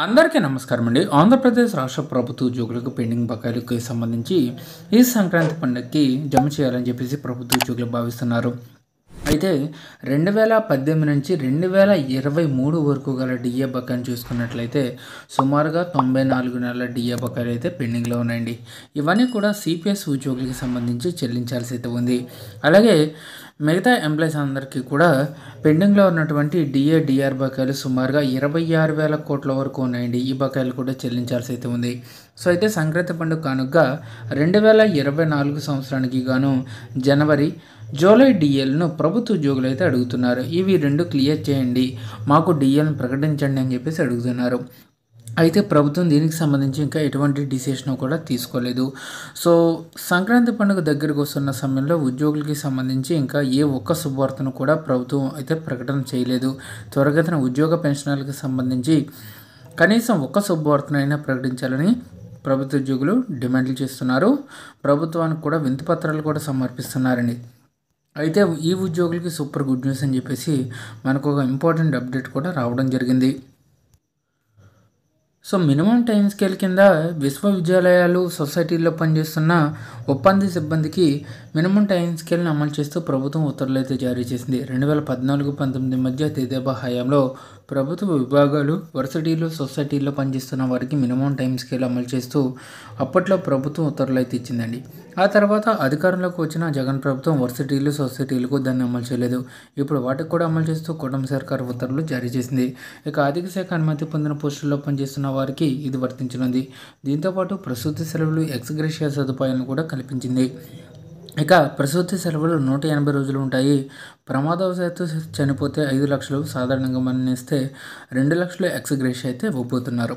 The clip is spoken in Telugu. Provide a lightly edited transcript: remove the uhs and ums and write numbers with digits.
అందరికీ నమస్కారం అండి. ఆంధ్రప్రదేశ్ రాష్ట్ర ప్రభుత్వ ఉద్యోగులకు పెండింగ్ బకాయిలకి సంబంధించి ఈ సంక్రాంతి పండుగకి జమ చేయాలని చెప్పేసి ప్రభుత్వ ఉద్యోగులు భావిస్తున్నారు. అయితే 2018 నుంచి 2023 వరకు గల డిఏ బకాయిని చూసుకున్నట్లయితే సుమారుగా 94 నెలల డిఏ బకాయిలు అయితే పెండింగ్లో ఉన్నాయండి. ఇవన్నీ కూడా సిపిఎస్ ఉద్యోగులకు సంబంధించి చెల్లించాల్సి అయితే ఉంది. అలాగే మిగతా ఎంప్లాయీస్ అందరికీ కూడా పెండింగ్లో ఉన్నటువంటి డిఆర్ బకాయిలు సుమారుగా 26,000 కోట్ల వరకు ఉన్నాయండి. ఈ బకాయిలు కూడా చెల్లించాల్సి అయితే ఉంది. సో అయితే సంక్రాంతి పండుగ కానుకగా 2024 సంవత్సరానికి గాను జనవరి జూలై డిఎల్ను ప్రభుత్వ ఉద్యోగులు అయితే అడుగుతున్నారు. ఇవి రెండు క్లియర్ చేయండి, మాకు డిఎల్ను ప్రకటించండి అని చెప్పేసి అడుగుతున్నారు. అయితే ప్రభుత్వం దీనికి సంబంధించి ఇంకా ఎటువంటి డిసిషన్ కూడా తీసుకోలేదు. సో సంక్రాంతి పండుగ దగ్గరకు వస్తున్న సమయంలో ఉద్యోగులకి సంబంధించి ఇంకా ఏ ఒక్క శుభవార్తను కూడా ప్రభుత్వం అయితే ప్రకటన చేయలేదు. త్వరగతిన ఉద్యోగ పెన్షనర్లకు సంబంధించి కనీసం ఒక్క శుభవార్తనైనా ప్రకటించాలని ప్రభుత్వ ఉద్యోగులు డిమాండ్లు చేస్తున్నారు. ప్రభుత్వానికి కూడా వినతిపత్రాలు కూడా సమర్పిస్తున్నారండి. అయితే ఈ ఉద్యోగులకి సూపర్ గుడ్ న్యూస్ అని చెప్పేసి మనకు ఒక ఇంపార్టెంట్ అప్డేట్ కూడా రావడం జరిగింది. సో మినిమం టైం స్కేల్ కింద విశ్వవిద్యాలయాలు సొసైటీల్లో పనిచేస్తున్న ఒప్పంద సిబ్బందికి మినిమం టైం స్కేల్ని అమలు చేస్తూ ప్రభుత్వం ఉత్తర్వులు అయితే జారీ చేసింది. 2014-19 మధ్య తెదేపా హయాంలో ప్రభుత్వ విభాగాలు వర్సిటీలు సొసైటీల్లో పనిచేస్తున్న వారికి మినిమం టైం స్కేల్ అమలు చేస్తూ అప్పట్లో ప్రభుత్వం ఉత్తర్వులు అయితే ఇచ్చిందండి. ఆ తర్వాత అధికారంలోకి వచ్చిన జగన్ ప్రభుత్వం వర్సిటీలు సొసైటీలకు దాన్ని అమలు చేయలేదు. ఇప్పుడు వాటికి కూడా అమలు చేస్తూ కూటమి సర్కారు ఉత్తర్వులు జారీ చేసింది. ఇక ఆర్థిక శాఖ అనుమతి పొందిన పోస్టుల్లో పనిచేస్తున్న వారికి ఇది వర్తించనుంది. దీంతోపాటు ప్రసూతి సెలవులు ఎక్స్గ్రేషియా సదుపాయాలను కూడా కల్పించింది. ఇక ప్రసూతి సెలవులు 180 రోజులు ఉంటాయి. ప్రమాదవశాత్తు చనిపోతే 5 లక్షలు, సాధారణంగా మరణిస్తే 2 లక్షలు ఎక్స్గ్రేషియా అయితే ఇవ్వబోతున్నారు.